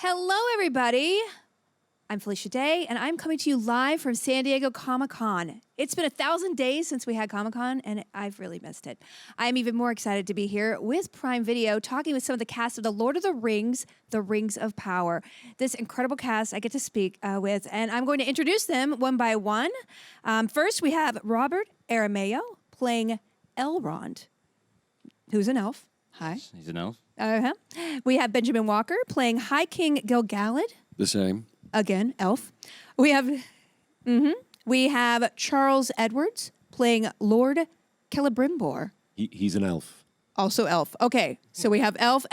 Hello, everybody. I'm Felicia Day, and I'm coming to you live from San Diego Comic-Con. It's been 1,000 days since we had Comic-Con, and I've really missed it. I'm even more excited to be here with Prime Video, talking with some of the cast of The Lord of the Rings of Power. This incredible cast I get to speak with, and I'm going to introduce them one by one. First, we have Robert Aramayo playing Elrond, who's an elf. Hi. He's an elf. We have Benjamin Walker playing High King Gil-galad. The same. Again, elf. We have Charles Edwars playing Lord Celebrimbor. He's an elf. Also elf. Okay, so we have elf.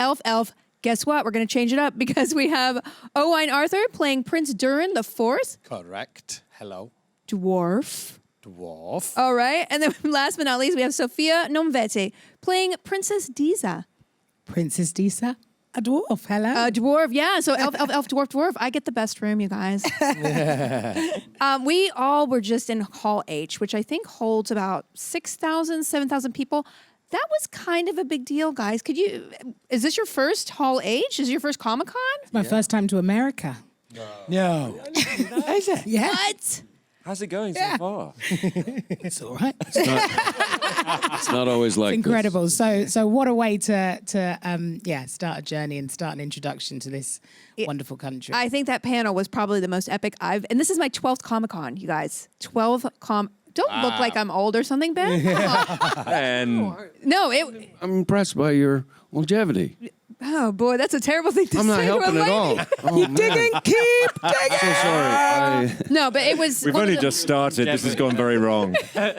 Guess what? We're going to change it up because we have Owain Arthur playing Prince Durin the Fourth. Correct. Hello. Dwarf. Dwarf. All right, and then last but not least, we have Sophia Nomvete playing Princess Disa. Princess Disa, a dwarf. Hello. A dwarf, yeah. So elf, dwarf. I get the best room, you guys. We all were just in Hall H, which I think holds about 6,000, 7,000 people. That was kind of a big deal, guys. Is this your first Hall H? Is it your first Comic-Con? It's my first time to America. No. Is it? Yeah. What? How's it going so far? It's all right. It's not always like It's incredible. So what a way to start a journey and start an introduction to this wonderful country. I think that panel was probably the most epic and this is my 12th Comic-Con, you guys. Don't look like I'm old or something, Ben. And No, I'm impressed by your longevity. oh boy, that's a terrible thing to I'm say not to a helping at lady. all. Oh, Keep digging, keep digging. So sorry. No, but it was. We've only just started. This has gone very wrong.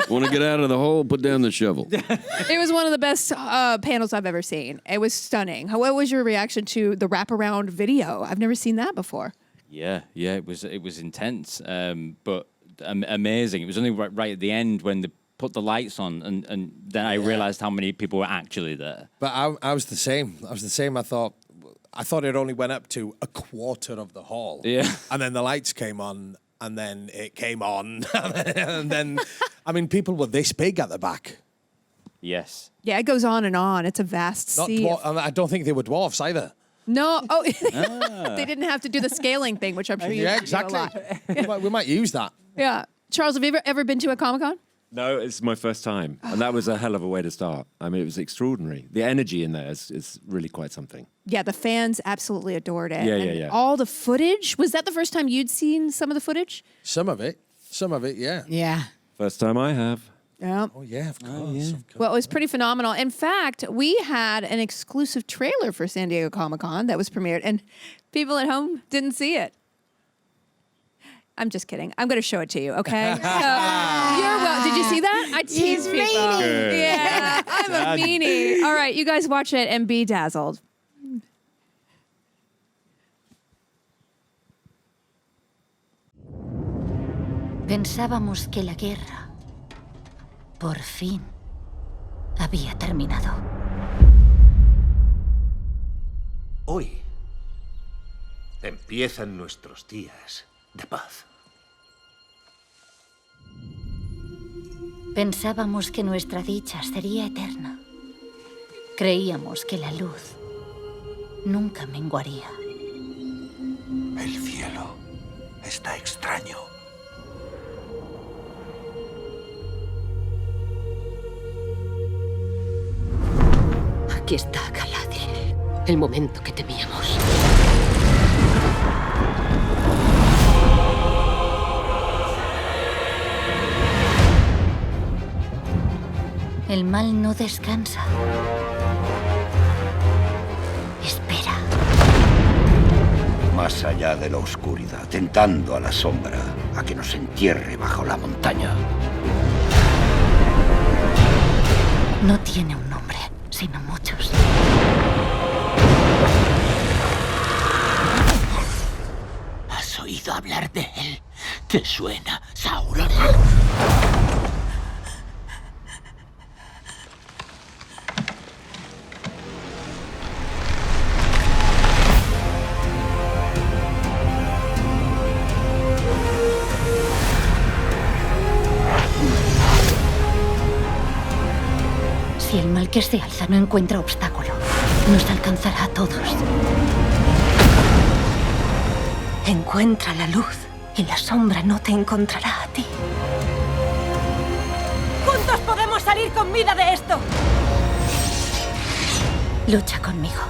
Want to get out of the hole? Put down the shovel. It was one of the best panels I've ever seen. It was stunning. What was your reaction to the wraparound video? I've never seen that before. Yeah, it was intense, but amazing. It was only right at the end when they put the lights on, and then I realized how many people were actually there. But I was the same. I thought it only went up to a quarter of the hall. Yeah. And then the lights came on, and then it came on. And then, I mean, people were this big at the back. Yes. Yeah, it goes on and on. It's a vast Not sea. and I don't think they were dwarfs either. No, they didn't have to do the scaling thing, which I'm sure you Yeah, do a lot. exactly. We might use that. Yeah. Charles, have you ever been to a Comic-Con? No, it's my first time. And that was a hell of a way to start. I mean, it was extraordinary. The energy in there is really quite something. Yeah, the fans absolutely adored it. Yeah, And yeah. all the footage. Was that the first time you'd seen some of the footage? Some of it, yeah. Yeah. First time I have. Yeah. Oh, yeah, of course. Of course. Well, it was pretty phenomenal. In fact, we had an exclusive trailer for San Diego Comic-Con that was premiered, and people at home didn't see it. I'm just kidding. I'm going to show it to you, okay? So, you're well. Did you see that? I tease people. Good. Yeah, I'm a meanie. All right, you guys watch it and be dazzled. Pensábamos que la guerra, por fin, había terminado. Hoy empiezan nuestros días de paz. Pensábamos que nuestra dicha sería eterna. Creíamos que la luz nunca menguaría. El cielo está extraño. Aquí está Galadriel, el momento que temíamos. El mal no descansa. Espera. Más allá de la oscuridad, tentando a la sombra a que nos entierre bajo la montaña. No tiene un nombre, sino muchos. ¿Has oído hablar de él? ¿Te suena, Sauron? Si el mal que se alza no encuentra obstáculo, nos alcanzará a todos. Encuentra la luz y la sombra no te encontrará a ti. ¡Juntos podemos salir con vida de esto! Lucha conmigo.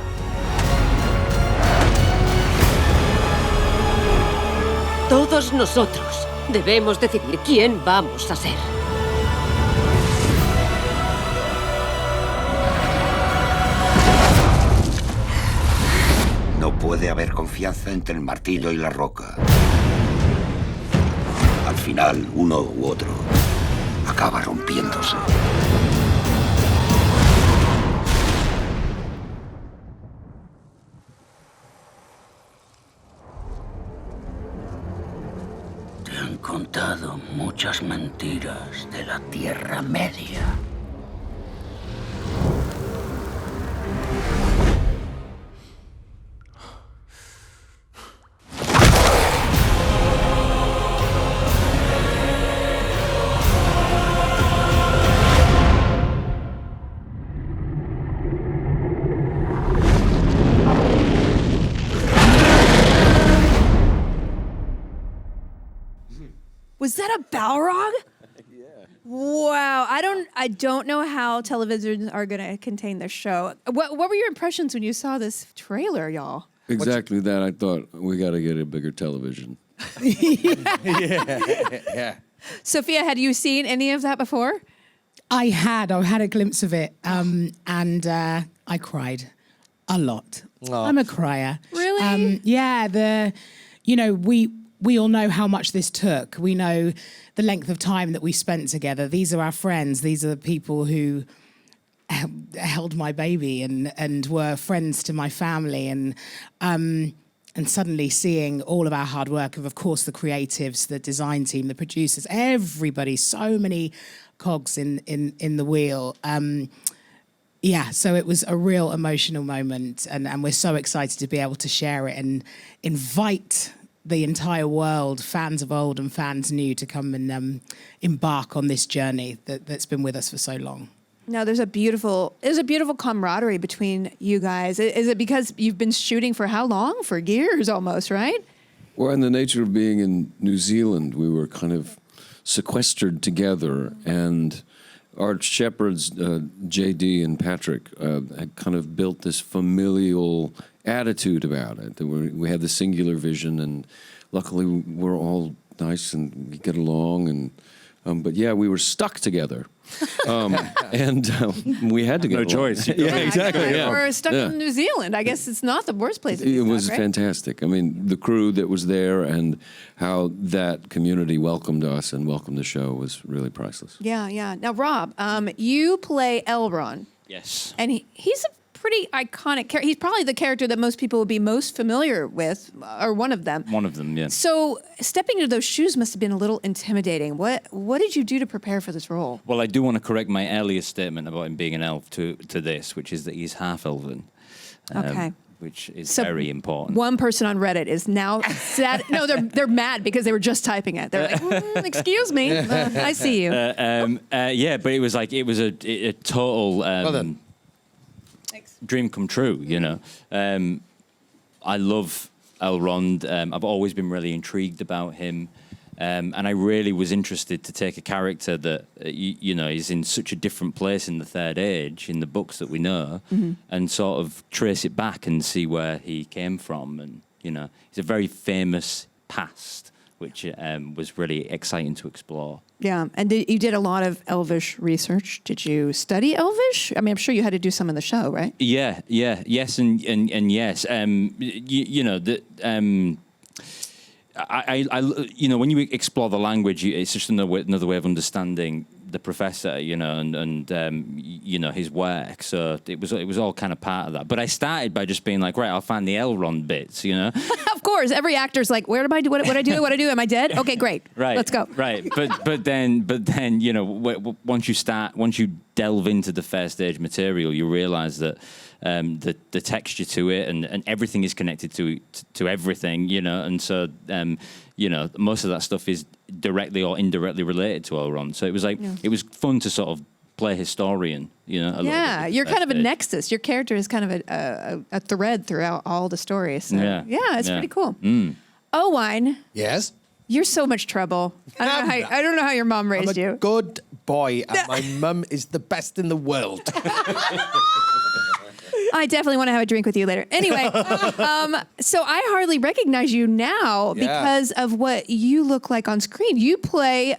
Todos nosotros debemos decidir quién vamos a ser. No puede haber confianza entre el martillo y la roca. Al final, uno u otro acaba rompiéndose. Te han contado muchas mentiras de la Tierra Media. Was that a Balrog? Yeah. Wow. I don't know how televisions are going to contain this show. What were your impressions when you saw this trailer, y'all? Exactly that. I thought we got to get a bigger television. Yeah. Sophia, had you seen any of that before? I had a glimpse of it, and I cried a lot. Oh. I'm a crier. Really? Yeah. We all know how much this took. We know the length of time that we spent together. These are our friends. These are the people who held my baby and were friends to my family. And suddenly seeing all of our hard work of course, the creatives, the design team, the producers, everybody, so many cogs in the wheel. Yeah, so it was a real emotional moment. And we're so excited to be able to share it and invite the entire world, fans of old and fans new, to come and embark on this journey that's been with us for so long. Now, there's a beautiful camaraderie between you guys. Is it because you've been shooting for how long? For years almost, right? Well, in the nature of being in New Zealand, we were kind of sequestered together, and our shepherds, JD and Patrick, had kind of built this familial attitude about it. We had the singular vision, and luckily we're all nice and we get along. And but yeah, we were stuck together, and we had to get No along. choice. Yeah, exactly. Yeah. We're stuck in New Zealand. I guess it's not the worst place to be It stuck, was right? fantastic. I mean, the crew that was there and how that community welcomed us and welcomed the show was really priceless. Yeah, yeah. Now, Rob, you play Elrond, Yes. and he's a pretty iconic character. He's probably the character that most people would be most familiar with, or one of them. One of them, yeah. So stepping into those shoes must have been a little intimidating. What did you do to prepare for this role? Well, I do want to correct my earlier statement about him being an elf to this, which is that he's half elven. Okay. Which is So very important. One person on Reddit is now sad. No, they're mad because they were just typing it. They're like, "Excuse me, I see you." Yeah, but it was a total dream come true. You know, I love Elrond. I've always been really intrigued about him. And I really was interested to take a character that, you know, is in such a different place in the Third Age, in the books that we know, and sort of trace it back and see where he came from. And, you know, he's a very famous past, which was really exciting to explore. Yeah, and you did a lot of Elvish research. Did you study Elvish? I mean, I'm sure you had to do some in the show, right? Yes, and yes. You know, I you know, when you explore the language, it's just another way of understanding the professor, you know, and you know, his work. So it was all kind of part of that. But I started by just being like, right, I'll find the Elrond bits, you know. Of course, every actor's like, where do I do? What I do? What I do? Am I dead? Okay, great. Right, let's go. Right, but then you know, once you delve into the first stage material, you realize that the texture to it and everything is connected to everything, you know, and so you know, most of that stuff is directly or indirectly related to Elrond. So it was like it was fun to sort of play historian, you know. Yeah, you're kind of a nexus. Your character is kind of a thread throughout all the stories. So, yeah, it's pretty cool. Owain, Yes. you're so much trouble. I don't know how your mom I'm raised a you. good boy, and my mum is the best in the world. I definitely want to have a drink with you later. Anyway, so I hardly recognize you now because of what you look like on screen. You play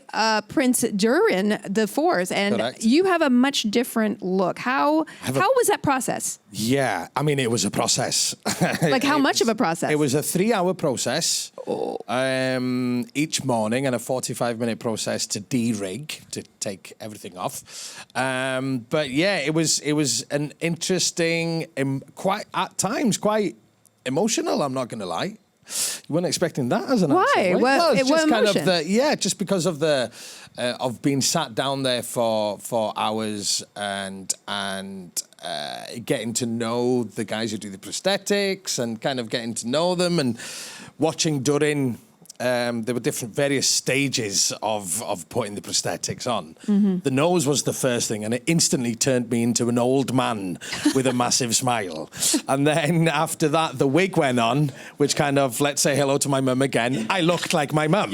Prince Durin the Fourth, and Correct. you have a much different look. How was that process? Yeah, I mean, it was a process. Like how much of a process? It was a 3-hour process each morning and a 45-minute process to de-rig, to take everything off. But yeah, it was an interesting, at times quite emotional, I'm not going to lie. You weren't expecting that as an answer, right? What emotion? Just because of the of being sat down there for hours and getting to know the guys who do the prosthetics and kind of getting to know them and watching Durin. There were various stages of putting the prosthetics on. Mm-hmm. The nose was the first thing, and it instantly turned me into an old man with a massive smile. And then after that, the wig went on, which kind of, let's say hello to my mum again. I looked like my mum.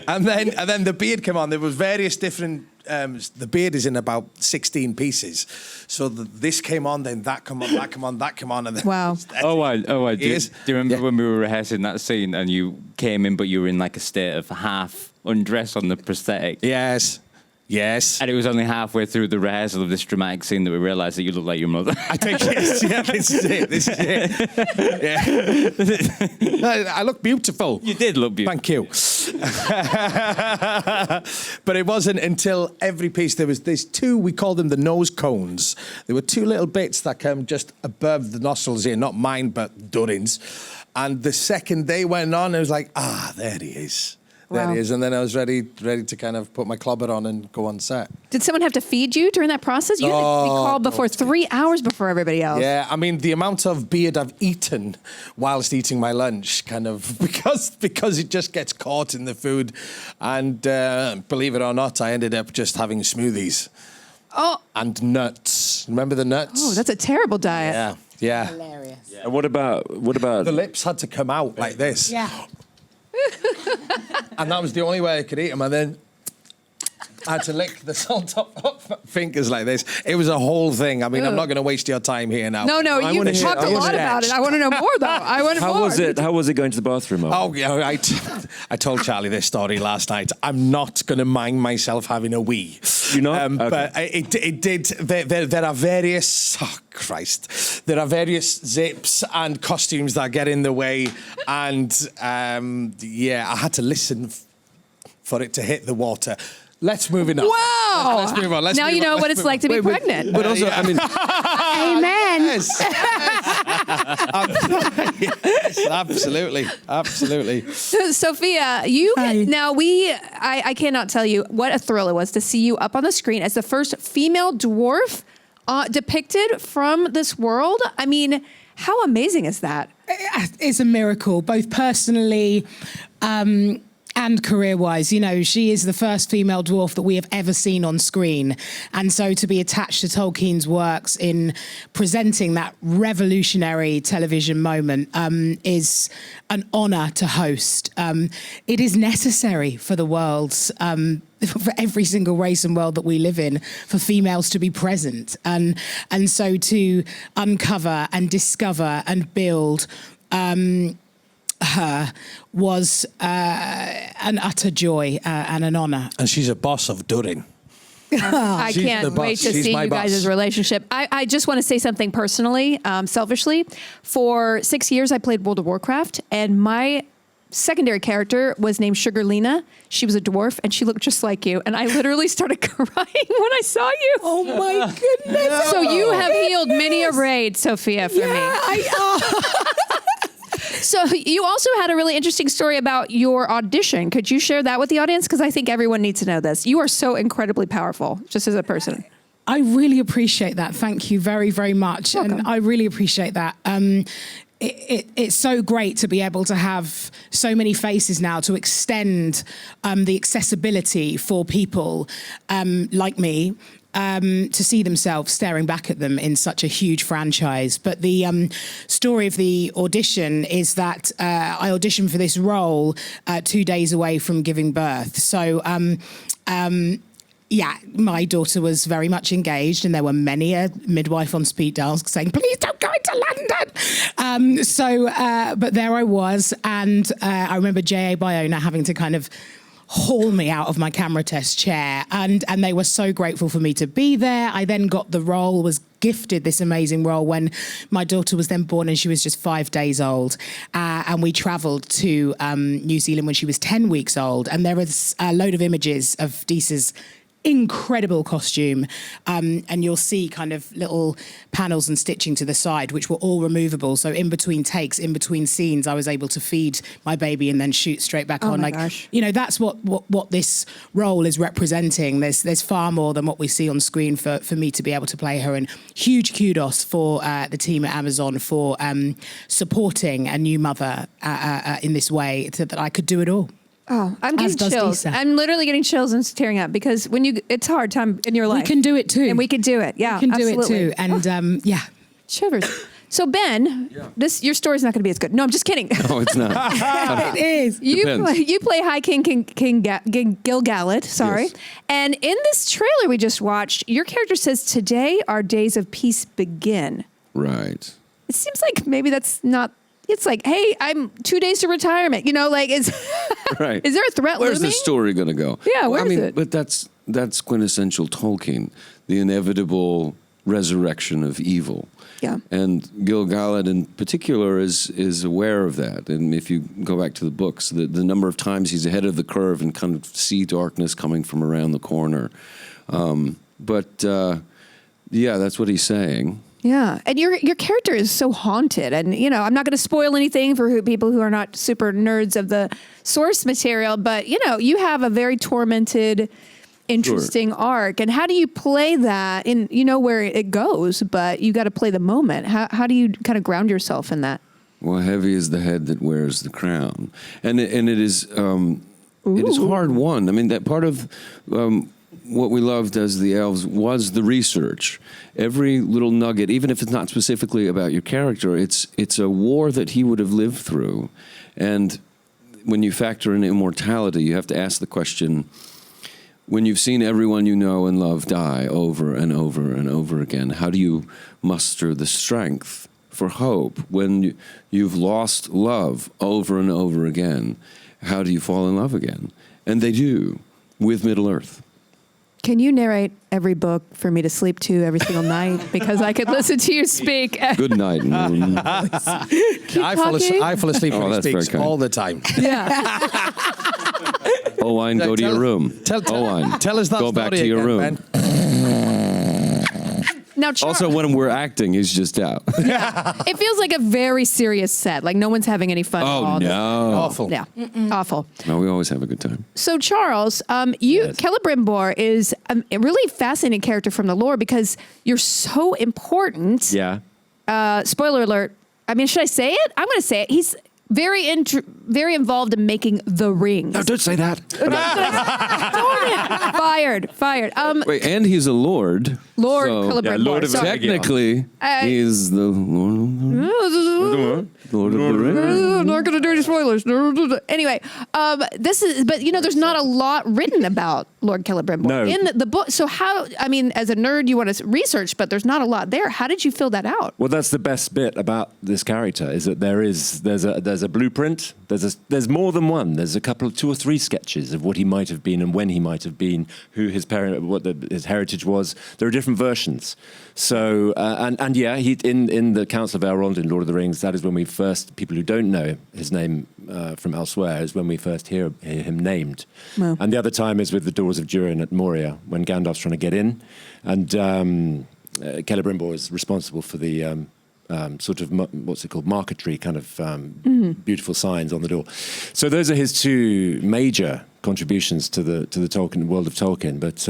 and then the beard came on. There was various different. The beard is in about 16 pieces. So this came on, then that came on, that came on, that came on. And then wow. Do you remember when we were rehearsing that scene and you came in, but you were in like a state of half undress on the prosthetic? Yes. Yes. And it was only halfway through the rehearsal of this dramatic scene that we realised that you look like your mother. I think, yes, yeah, this is it. Yeah. I look beautiful. You did look beautiful. Thank you. But it wasn't until every piece, there's two, we call them the nose cones. There were two little bits that come just above the nostrils here, not mine, but Durin's. And the second they went on, it was like, there he is. There he is. And then I was ready to kind of put my clobber on and go on set. Did someone have to feed you during that process? You had to be called before 3 hours before everybody else. Yeah, I mean, the amount of beard I've eaten whilst eating my lunch, kind of, because it just gets caught in the food. And believe it or not, I ended up just having smoothies. Oh. And nuts. Remember the nuts? Oh, that's a terrible diet. Yeah. Hilarious. Yeah. And what about the lips had to come out like this. Yeah. And that was the only way I could eat them. And then I had to lick the salt off my fingers like this. It was a whole thing. I mean, I'm not going to waste your time here now. No, you talked a lot about it. I want to know more, though. I want more. How was it going to the bathroom? Oh, yeah, I told Charlie this story last night. I'm not going to mind myself having a wee. You're not? Okay. But it did. There are various... Oh, Christ. There are various zips and costumes that get in the way. And, I had to listen for it to hit the water. Let's move on. Wow! Let's move on. Now you know what it's like to be pregnant. But also, I mean... Amen. Yes, absolutely. So, Sophia, I cannot tell you what a thrill it was to see you up on the screen as the first female dwarf depicted from this world. I mean, how amazing is that? It's a miracle, both personally and career-wise. You know, she is the first female dwarf that we have ever seen on screen. And so to be attached to Tolkien's works in presenting that revolutionary television moment is an honour to host. It is necessary for the world's... for every single race and world that we live in, for females to be present. And so to uncover and discover and build her was an utter joy and an honour. And she's a boss of Durin. I can't wait to see you guys' relationship. I just want to say something personally, selfishly. For 6 years, I played World of Warcraft, and my secondary character was named Sugarlina. She was a dwarf, and she looked just like you. And I literally started crying when I saw you. Oh, my goodness. No. So you have healed many a raid, Sophia, for me. So you also had a really interesting story about your audition. Could you share that with the audience? Because I think everyone needs to know this. You are so incredibly powerful, just as a person. I really appreciate that. Thank you very, very much. Welcome. And I really appreciate that. It's so great to be able to have so many faces now to extend the accessibility for people like me to see themselves staring back at them in such a huge franchise. But the story of the audition is that I auditioned for this role 2 days away from giving birth. So yeah, my daughter was very much engaged, and there were many a midwife on speed dial saying, please don't go into London. But there I was, and I remember J.A. Bayona having to kind of haul me out of my camera test chair, and they were so grateful for me to be there. I then got the role, was gifted this amazing role when my daughter was then born, and she was just 5 days old, and we travelled to New Zealand when she was 10 weeks old, and there was a load of images of Deesa's incredible costume, and you'll see kind of little panels and stitching to the side, which were all removable. So in between takes, in between scenes, I was able to feed my baby and then shoot straight back on. My gosh. You know, that's what this role is representing. There's far more than what we see on screen for me to be able to play her. And huge kudos for the team at Amazon for supporting a new mother in this way, so that I could do it all. Oh, I'm getting chills. Deesa. I'm literally getting chills and tearing up because it's a hard time in your life. We can do it too. And we can do it. Yeah, we can do absolutely. it too. And yeah. Shivers. So Ben, your story's not going to be as good. No, I'm just kidding. No, it's not. It is. You play High King Gil-galad, sorry. Yes. And in this trailer we just watched, your character says, today our days of peace begin. Right. It seems like maybe that's not... It's like, hey, I'm 2 days to retirement. You know, like, is Right. is there a threat Where's looming? the story going to go? Yeah, where is it? But that's quintessential Tolkien, the inevitable resurrection of evil. Yeah. And Gil-galad in particular is aware of that. And if you go back to the books, the number of times he's ahead of the curve and kind of see darkness coming from around the corner. Yeah, that's what he's saying. Yeah, and your character is so haunted, and you know I'm not going to spoil anything for people who are not super nerds of the source material, but you know you have a very tormented, interesting arc, and how do you play that? And you know where it goes, but you got to play the moment. How do you kind of ground yourself in that? Well, heavy is the head that wears the crown, and it is hard won. I mean, that part of what we loved as the elves was the research. Every little nugget, even if it's not specifically about your character, it's a war that he would have lived through. And when you factor in immortality, you have to ask the question, when you've seen everyone you know and love die over and over and over again, how do you muster the strength for hope? When you've lost love over and over again, how do you fall in love again? And they do, with Middle-earth. Can you narrate every book for me to sleep to every single night? Because I could listen to you speak. Good night. I fall asleep when he speaks all the time. Yeah. Owain, go to your room. Owain, tell us that go back to your room. Ben. Now, Also, when we're acting, he's just out. it feels like a very serious set. Like no one's having any fun. at all. Awful. Yeah, awful. No, we always have a good time. So Charles, Celebrimbor is a really fascinating character from the lore because you're so important. Yeah. Spoiler alert. I mean, should I say it? I'm going to say it. He's very involved in making the rings. No, don't say that. Fired. Wait, and he's a lord. Lord so Celebrimbor. Yeah, Lord of Sorry. technically, he's the Lord of the Rings. I'm not going to do any spoilers. Anyway, but you know, there's not a lot written about Lord Celebrimbor No. in the book. So how? I mean, as a nerd, you want to research, but there's not a lot there. How did you fill that out? Well, that's the best bit about this character is that there's a blueprint. There's more than one. There's a couple of 2 or 3 sketches of what he might have been and when he might have been, who his parent, what his heritage was. There are different versions. So and yeah, he in the Council of Elrond in Lord of the Rings. That is when we first, people who don't know his name from elsewhere, is when we first hear him named. Wow. And the other time is with the Doors of Durin at Moria when Gandalf's trying to get in, and Celebrimbor is responsible for the sort of what's it called, marquetry, kind of beautiful signs on the door. So those are his 2 major contributions to the Tolkien world of Tolkien. But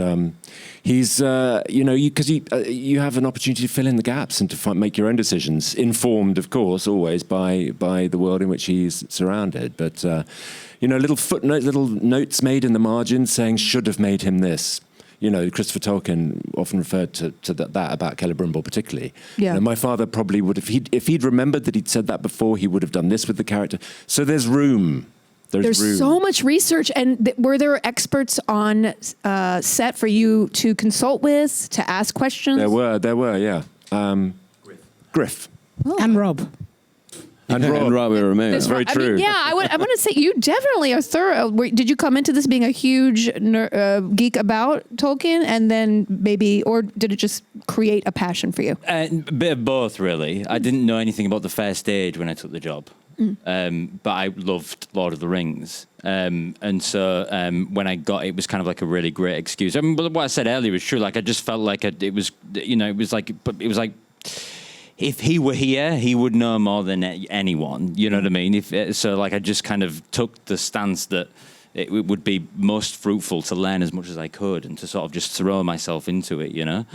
he's because you have an opportunity to fill in the gaps and to make your own decisions, informed, of course, always by the world in which he's surrounded. But little footnotes, little notes made in the margins saying should have made him this. You know, Christopher Tolkien often referred to that about Celebrimbor particularly. Yeah. You know, my father probably would have, if he'd remembered that he'd said that before, he would have done this with the character. So there's room. There's room. so much research. And were there experts on set for you to consult with, to ask questions? There were, yeah. Griff. And Rob. And Rob Aramayo. That's very right. true. I mean, yeah, I want to say you definitely are thorough. Did you come into this being a huge geek about Tolkien, and then maybe, or did it just create a passion for you? A bit of both, really. I didn't know anything about the first stage when I took the job, but I loved Lord of the Rings, and so when I got it was kind of like a really great excuse. I mean, what I said earlier was true. Like I just felt like it was like. If he were here, he would know more than anyone. You know what I mean? So, like, I just kind of took the stance that it would be most fruitful to learn as much as I could and to sort of just throw myself into it, you know?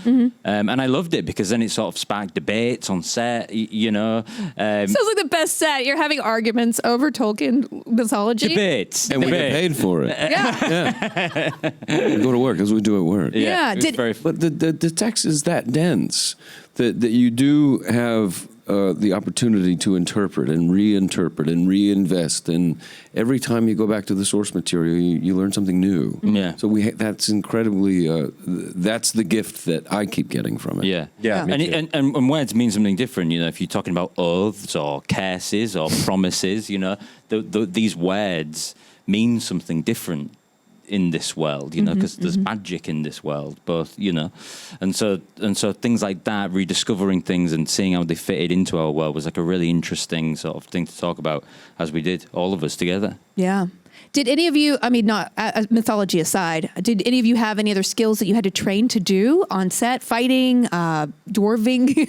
And I loved it because then it sort of sparked debates on set, you know? Sounds like the best set. You're having arguments over Tolkien mythology. Debates. And we get paid for it. Yeah. We go to work as we do at work. Yeah. It was very But the text is that dense that you do have the opportunity to interpret and reinterpret and reinvest, and every time you go back to the source material, you learn something new. Yeah. So that's incredibly. That's the gift that I keep getting from it. Yeah. Yeah. And words mean something different, you know, if you're talking about oaths or curses or promises, you know, these words mean something different in this world, you know, because there's magic in this world, both, you know, and so things like that, rediscovering things and seeing how they fitted into our world was like a really interesting sort of thing to talk about, as we did, all of us together. Yeah. Did any of you, I mean, not mythology aside, did any of you have any other skills that you had to train to do on set? Fighting, dwarving?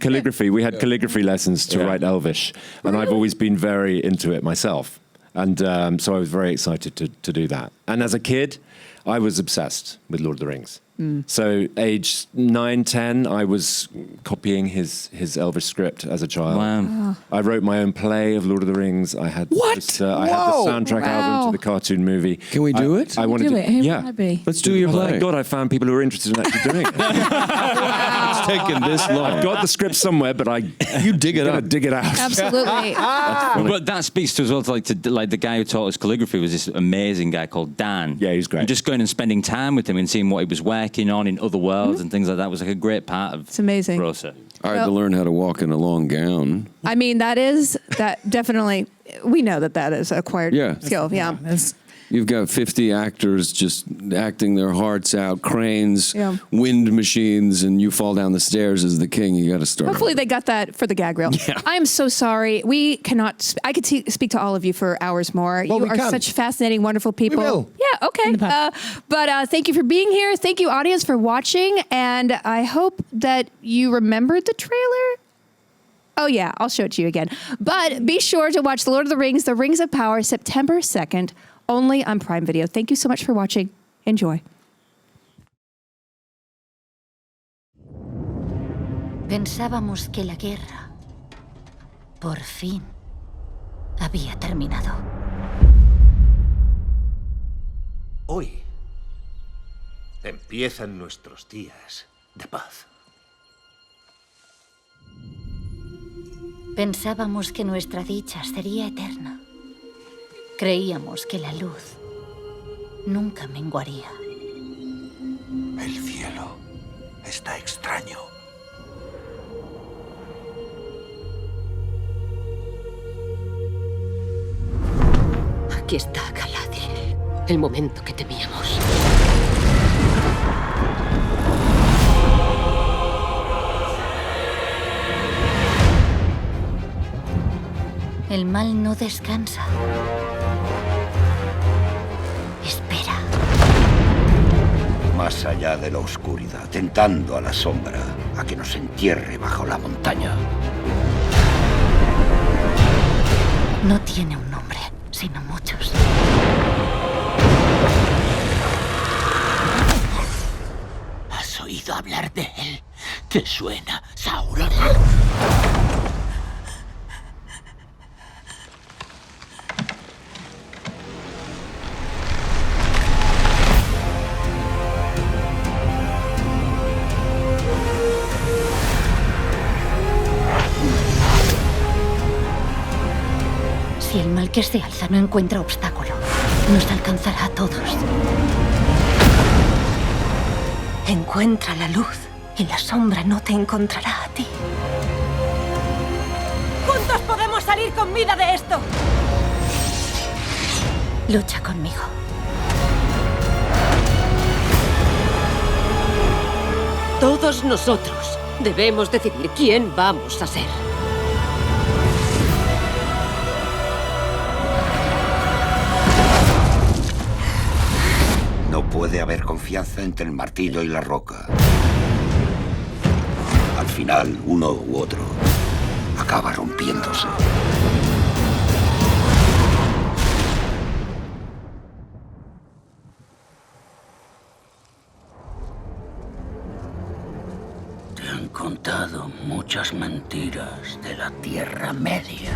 Calligraphy. We had calligraphy lessons to write Elvish, and I've always been very into it myself. And so I was very excited to do that. And as a kid, I was obsessed with Lord of the Rings. So age 9, 10, I was copying his Elvish script as a child. Wow. I wrote my own play of Lord of the Rings. I had I had the soundtrack album to the cartoon movie. Can we do it? I wanted Do to. it. Who Yeah. would I be? Let's do your Oh play. my God, I found people who are interested in actually doing it. It's taken this long. I've got the script somewhere, but You dig it up. dig it out. Absolutely. But that speaks to as well to like the guy who taught us calligraphy was this amazing guy called Dan. Yeah, he's great. And just going and spending time with him and seeing what he was working on in other worlds and things like that was like a great part of It's amazing. the process. I had to learn how to walk in a long gown. I mean, that definitely, we know that is acquired skill. Yeah. You've got 50 actors just acting their hearts out, cranes, Yeah. wind machines, and you fall down the stairs as the king. You got to start. Hopefully they got that for the gag reel. Yeah. I am so sorry. We cannot, I could speak to all of you for hours more. Well, you we are can. such fascinating, wonderful people. We will. Yeah, okay. But thank you for being here. Thank you, audience, for watching. And I hope that you remembered the trailer. Oh, yeah, I'll show it to you again. But be sure to watch The Lord of the Rings, The Rings of Power, September 2nd, only on Prime Video. Thank you so much for watching. Enjoy. Pensábamos que la guerra, por fin, había terminado. Hoy empiezan nuestros días de paz. Pensábamos que nuestra dicha sería eterna. Creíamos que la luz nunca menguaría. El cielo está extraño. Aquí está Galadriel. El momento que temíamos. El mal no descansa. Espera. Más allá de la oscuridad, tentando a la sombra a que nos entierre bajo la montaña. No tiene un nombre, sino muchos. ¿Has oído hablar de él? ¿Te suena, Sauron? El que se alza no encuentra obstáculo. Nos alcanzará a todos. Encuentra la luz y la sombra no te encontrará a ti. ¡Juntos podemos salir con vida de esto! Lucha conmigo. Todos nosotros debemos decidir quién vamos a ser. No puede haber confianza entre el martillo y la roca. Al final, uno u otro acaba rompiéndose. Te han contado muchas mentiras de la Tierra Media.